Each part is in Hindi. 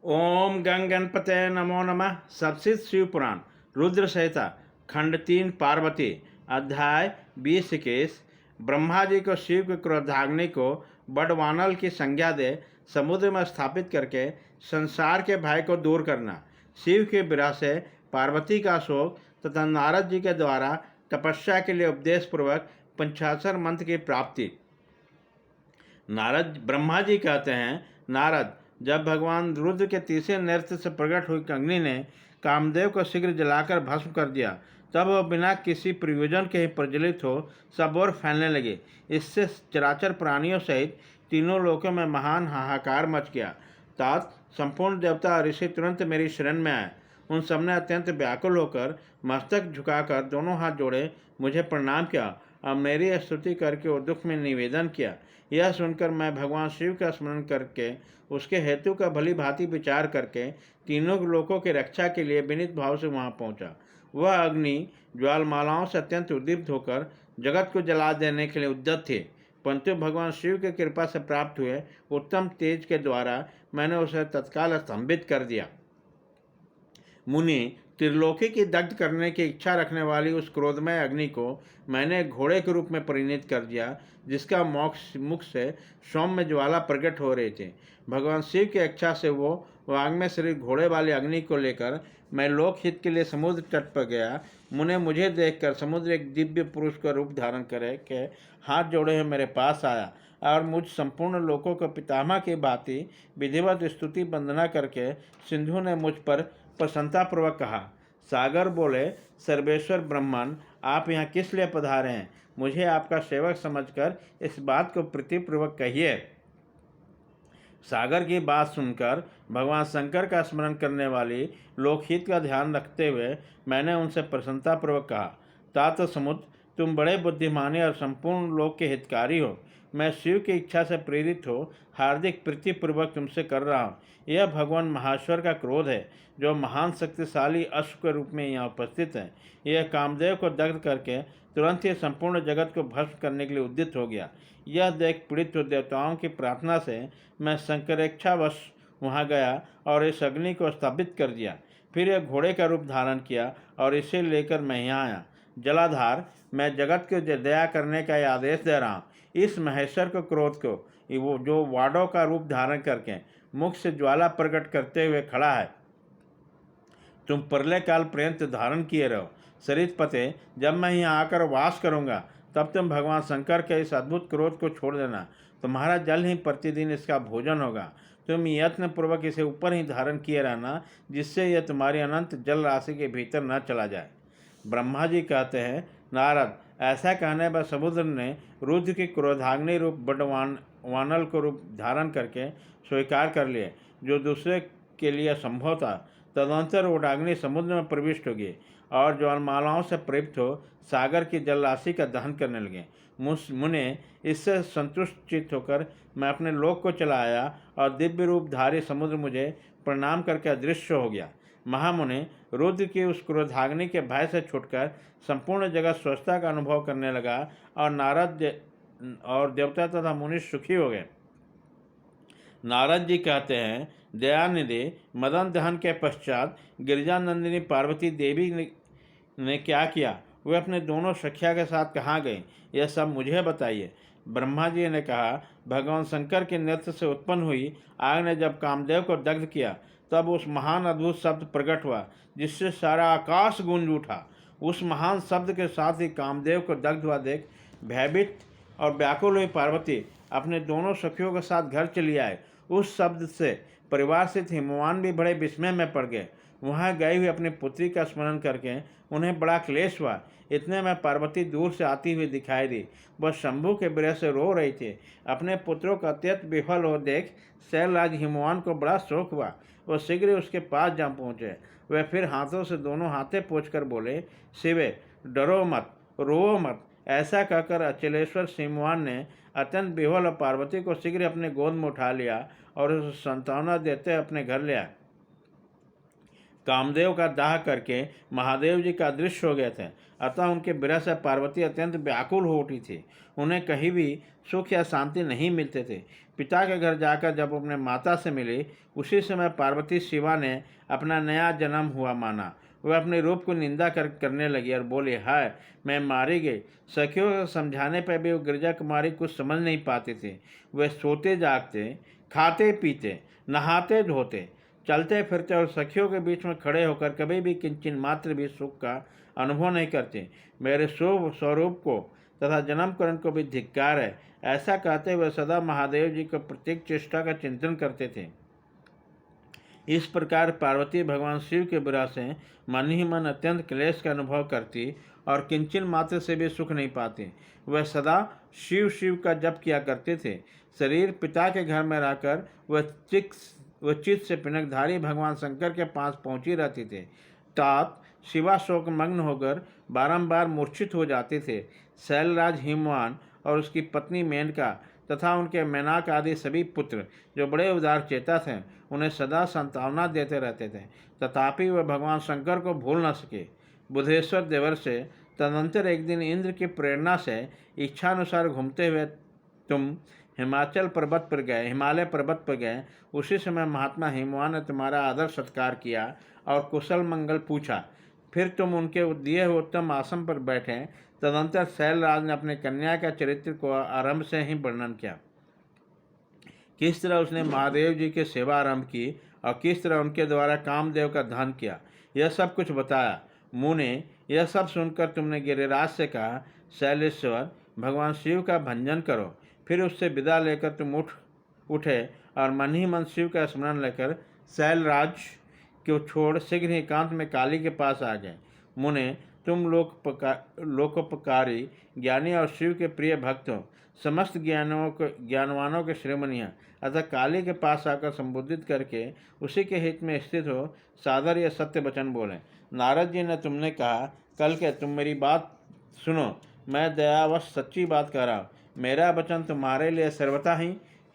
ओम गंग गणपते नमो नमः। सबसिद्ध शिव पुराण रुद्र संहिता खंड 3 पार्वती अध्याय 20 ब्रह्मा जी को शिव के क्रोधाग्नि को बड़वानल की संज्ञा दे समुद्र में स्थापित करके संसार के भय को दूर करना, शिव के विरह से पार्वती का शोक तथा नारद जी के द्वारा तपस्या के लिए उपदेश पूर्वक पंचाक्षर मंत्र की प्राप्ति। नारद ब्रह्मा जी कहते हैं, नारद, जब भगवान रुद्र के तीसरे नृत्य से प्रकट हुई अग्नि ने कामदेव को शीघ्र जलाकर भस्म कर दिया, तब वह बिना किसी प्रयोजन के ही प्रज्वलित हो सब ओर फैलने लगे। इससे चराचर प्राणियों सहित तीनों लोकों में महान हाहाकार मच गया। तात संपूर्ण देवता और ऋषि तुरंत मेरी शरण में आए। उन सबने अत्यंत व्याकुल होकर मस्तक झुकाकर दोनों हाथ जोड़े मुझे प्रणाम किया और मेरी स्तुति करके वो दुख में निवेदन किया। यह सुनकर मैं भगवान शिव का स्मरण करके उसके हेतु का भली भांति विचार करके तीनों लोकों की रक्षा के लिए विनीत भाव से वहां पहुंचा। वह अग्नि ज्वालमालाओं से अत्यंत उद्दीप्त होकर जगत को जला देने के लिए उद्यत थे, परंतु भगवान शिव की कृपा से प्राप्त हुए उत्तम तेज के द्वारा मैंने उसे तत्काल स्तंभित कर दिया। मुनि, त्रिलोकी की दग्ध करने की इच्छा रखने वाली उस क्रोधमय अग्नि को मैंने घोड़े के रूप में परिणित कर दिया, जिसका मुख से सौम्य ज्वाला प्रकट हो रहे थे। भगवान शिव की इच्छा से वो वाग्मय शरीर घोड़े वाली अग्नि को लेकर मैं लोकहित के लिए समुद्र तट पर गया। मुने मुझे देखकर समुद्र एक दिव्य पुरुष का रूप धारण करे के हाथ जोड़े हुए मेरे पास आया और मुझ संपूर्ण लोकों को पितामह की भांति विधिवत स्तुति वंदना करके सिंधु ने मुझ पर प्रसन्नतापूर्वक कहा। सागर बोले, सर्वेश्वर ब्रह्मन, आप यहाँ किस लिए पधारे हैं? मुझे आपका सेवक समझकर इस बात को प्रीतिपूर्वक कहिए। सागर की बात सुनकर भगवान शंकर का स्मरण करने वाली लोकहित का ध्यान रखते हुए मैंने उनसे प्रसन्नतापूर्वक कहा, तात समुद्र, तुम बड़े बुद्धिमानी और संपूर्ण लोक के हितकारी हो। मैं शिव की इच्छा से प्रेरित हो हार्दिक प्रीतिपूर्वक तुमसे कर रहा हूँ। यह भगवान महाश्वर का क्रोध है, जो महान शक्तिशाली अश्व के रूप में यहाँ उपस्थित है। यह कामदेव को दग्ध करके तुरंत ही संपूर्ण जगत को भस्म करने के लिए उद्यत हो गया। यह देख पीड़ित देवताओं की प्रार्थना से मैं शंकरेच्छावश वहाँ गया और इस अग्नि को स्थापित कर दिया। फिर यह घोड़े का रूप धारण किया और इसे लेकर मैं यहाँ आया। जलाधार, मैं जगत को दया करने का यह आदेश दे रहा हूँ। इस महेश्वर को क्रोध को वो जो वाडों का रूप धारण करके मुख से ज्वाला प्रकट करते हुए खड़ा है, तुम प्रलय काल पर्यंत धारण किए रहो। सरित पते, जब मैं यहाँ आकर वास करूँगा तब तुम भगवान शंकर के इस अद्भुत क्रोध को छोड़ देना। तुम्हारा जल ही प्रतिदिन इसका भोजन होगा। तुम यत्न पूर्वक इसे ऊपर ही धारण किए रहना, जिससे यह तुम्हारी अनंत जल राशि के भीतर न चला जाए। ब्रह्मा जी कहते हैं, नारद, ऐसा कहने पर समुद्र ने रुद्र की क्रोधाग्नि रूप वानल को रूप धारण करके स्वीकार कर लिए, जो दूसरे के लिए असंभव था। तदनंतर उडाग्नि समुद्र में प्रविष्ट हो गई और ज्वालमालाओं से प्रयुक्त हो सागर की जलराशि का दहन करने लगे। मुने, इससे संतुष्ट चित्त होकर मैं अपने लोक को चला आया और दिव्य रूपधारी समुद्र मुझे प्रणाम करके अदृश्य हो गया। महामुने, रुद्र की उस क्रोधाग्नि के भय से छुटकर संपूर्ण जगत स्वस्थता का अनुभव करने लगा और नारद और देवता तथा मुनि सुखी हो गए। नारद जी कहते हैं, दयानिधि, मदन दहन के पश्चात गिरिजानंदिनी पार्वती देवी ने क्या किया? वे अपने दोनों सखिया के साथ कहाँ गई? यह सब मुझे बताइए। ब्रह्मा जी ने कहा, भगवान शंकर के नृत्य से उत्पन्न हुई आग ने जब कामदेव को दग्ध किया, तब उस महान अद्भुत शब्द प्रकट हुआ, जिससे सारा आकाश गूंज उठा। उस महान शब्द के साथ ही कामदेव को दग्ध हुआ देख भयभीत और व्याकुल हुई पार्वती अपने दोनों सखियों के साथ घर चली आए। उस शब्द से परिवार स्थित हिमवान भी बड़े विस्मय में पड़ गए। वहाँ गई हुई अपनी पुत्री का स्मरण करके उन्हें बड़ा क्लेश हुआ। इतने में पार्वती दूर से आती हुई दिखाई दी। वह शंभु के विरह से रो रही थी। अपने पुत्रों का अत्यंत विफल हो देख शैलराज हिमवान को बड़ा शोक हुआ। वह शीघ्र उसके पास जा पहुँचे। वह फिर हाथों से दोनों हाथे पोंछकर बोले, शिवे, डरो मत, रो मत। ऐसा कहकर अचलेश्वर सिंहवान ने अत्यंत विह्वल और पार्वती को शीघ्र अपने गोद में उठा लिया और उसे सांत्वना देते अपने घर ले आए। कामदेव का दाह करके महादेव जी का अदृश्य हो गए थे, अतः उनके विरह से पार्वती अत्यंत व्याकुल हो उठी थी। उन्हें कहीं भी सुख या शांति नहीं मिलते थे। पिता के घर जाकर जब अपने माता से मिली, उसी समय पार्वती शिवा ने अपना नया जन्म हुआ माना। वह अपने रूप को निंदा करने लगी और बोली, हाय मैं मारी गई। सखियों को समझाने पर भी वो गिरजा कुमारी कुछ समझ नहीं पाती थी। वे सोते जागते, खाते पीते, नहाते धोते, चलते फिरते और सखियों के बीच में खड़े होकर कभी भी किंचन मात्र भी सुख का अनुभव नहीं करते। मेरे शुभ स्वरूप को तथा जन्मकरण को भी धिक्कार है, ऐसा कहते हुए सदा महादेव जी को प्रत्येक चेष्टा का चिंतन करते थे। इस प्रकार पार्वती भगवान शिव के विरह से मन ही मन अत्यंत क्लेश का अनुभव करती और किंचन मात्र से भी सुख नहीं पाती। वह सदा शिव शिव का जप किया करते थे। शरीर पिता के घर में रहकर वह चित्त से पिनकधारी भगवान शंकर के पास पहुंची रहती थे। तात शिवा शोक मग्न होकर बारंबार मूर्छित हो जाते थे। शैलराज हिमवान और उसकी पत्नी मेनका तथा उनके मेनाक आदि सभी पुत्र जो बड़े उदार चेता थे, उन्हें सदा संतावना देते रहते थे, तथापि वह भगवान शंकर को भूल न सके। बुधेश्वर देवर से तदनंतर एक दिन इंद्र की प्रेरणा से इच्छानुसार घूमते हुए तुम हिमालय पर्वत पर गए। उसी समय महात्मा हिमवान ने तुम्हारा आदर सत्कार किया और कुशल मंगल पूछा। फिर तुम उनके दिए हुए उत्तम आसन पर बैठे। तदनंतर शैलराज ने अपने कन्या का चरित्र को आरंभ से ही वर्णन किया। किस तरह उसने महादेव जी की सेवा आरंभ की और किस तरह उनके द्वारा कामदेव का दहन किया, यह सब कुछ बताया। मुने यह सब सुनकर तुमने गिरिराज से कहा, शैलेश्वर भगवान शिव का भंजन करो। फिर उससे विदा लेकर तुम उठे और मन ही मन शिव का स्मरण लेकर शैलराज को छोड़ शीघ्र ही एकांत में काली के पास आ गए। मुने तुम लोकोपकारी ज्ञानी और शिव के प्रिय भक्त हो, समस्त ज्ञानवानों के श्रीमणि हैं, अतः काली के पास आकर संबोधित करके उसी के हित में स्थित हो सादर या सत्य वचन बोले। नारद जी ने तुमने कहा, कल के तुम मेरी बात सुनो, मैं दयावश सच्ची बात कह रहा हूँ। मेरा वचन तुम्हारे लिए सर्वथा ही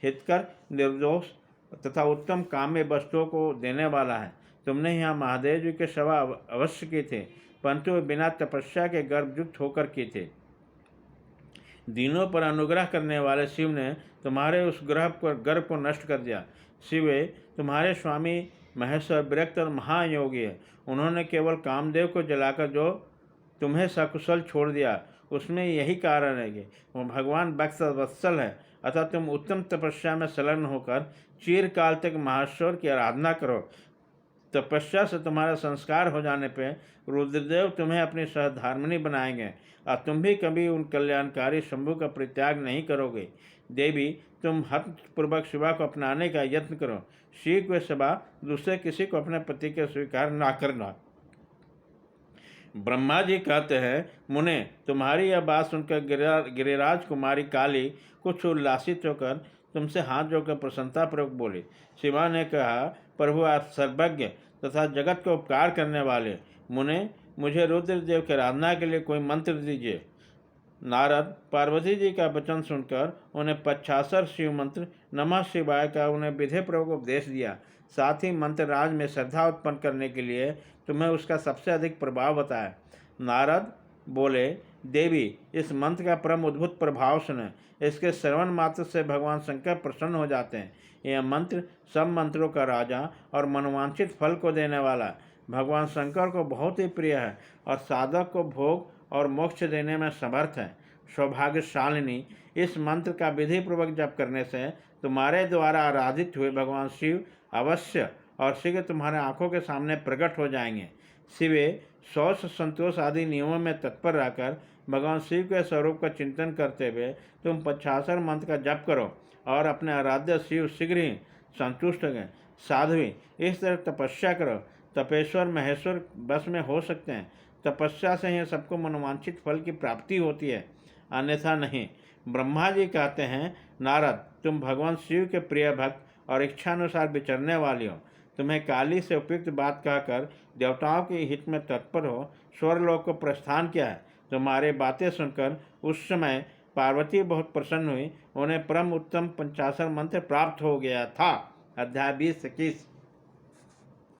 हितकर, निर्दोष तथा उत्तम काम्य वस्तुओं को देने वाला है। तुमने यहाँ महादेव जी के सेवा अवश्य किए थे, परंतु वे बिना तपस्या के गर्भयुक्त होकर किए थे। दीनों पर अनुग्रह करने वाले शिव ने तुम्हारे उस गर्भ को नष्ट कर दिया। शिव तुम्हारे स्वामी महेश्वर विरक्त और महायोगी है। उन्होंने केवल कामदेव को जलाकर जो तुम्हें सकुशल छोड़ दिया, उसमें यही कारण है कि वह भगवान वत्सल है। अतः तुम उत्तम तपस्या में संलग्न होकर चिरकाल तक महेश्वर की आराधना करो। तपस्या से तुम्हारा संस्कार हो जाने पर रुद्रदेव तुम्हें अपनी सहधर्मिणी बनाएंगे और तुम भी कभी उन कल्याणकारी शंभु का परित्याग नहीं करोगे। देवी, तुम हतपूर्वक शिवा को अपनाने का यत्न करो। शिव के सिवा दूसरे किसी को अपने पति के स्वीकार ना करना। ब्रह्मा जी कहते हैं, मुने तुम्हारी यह बात सुनकर गिरिराज कुमारी काली कुछ उल्लासित होकर तुमसे हाथ जोड़कर प्रसन्नतापूर्वक बोली। शिवा ने कहा, प्रभु आप सर्वज्ञ तथा जगत को उपकार करने वाले, मुने मुझे रुद्रदेव की आराधना के लिए कोई मंत्र दीजिए। नारद पार्वती जी का वचन सुनकर उन्हें 50 शिव मंत्र नमः शिवाय का उन्हें विधिपूर्वक उपदेश दिया। साथ ही मंत्र राज में श्रद्धा उत्पन्न करने के लिए तुम्हें उसका सबसे अधिक प्रभाव बताया। नारद बोले, देवी इस मंत्र का परम अद्भुत प्रभाव सुने। इसके श्रवण मात्र से भगवान शंकर प्रसन्न हो जाते हैं। यह मंत्र सब मंत्रों का राजा और मनोवांछित फल को देने वाला भगवान शंकर को बहुत ही प्रिय है और साधक को भोग और मोक्ष देने में समर्थ है। सौभाग्यशालिनी, इस मंत्र का विधि पूर्वक जप करने से तुम्हारे द्वारा आराधित हुए भगवान शिव अवश्य और शीघ्र तुम्हारे आंखों के सामने प्रकट हो जाएंगे। शिवे शौच संतोष आदि नियमों में तत्पर रहकर भगवान शिव के स्वरूप का चिंतन करते हुए तुम 50 मंत्र का जप करो और अपने आराध्य शिव शीघ्र ही संतुष्ट हो गए। साध्वी, इस तरह तपस्या करो। तपेश्वर महेश्वर बस में हो सकते हैं। तपस्या से ही सबको मनोवांछित फल की प्राप्ति होती है, अन्यथा नहीं। ब्रह्मा जी कहते हैं, नारद तुम भगवान शिव के प्रिय भक्त और इच्छानुसार विचरने वाली हो। तुम्हें काली से उपयुक्त बात कहकर देवताओं के हित में तत्पर हो स्वर्लोक को प्रस्थान किया है। तुम्हारे बातें सुनकर उस समय पार्वती बहुत प्रसन्न हुई। उन्हें परम उत्तम 50 मंत्र प्राप्त हो गया था। अध्याय 20-21।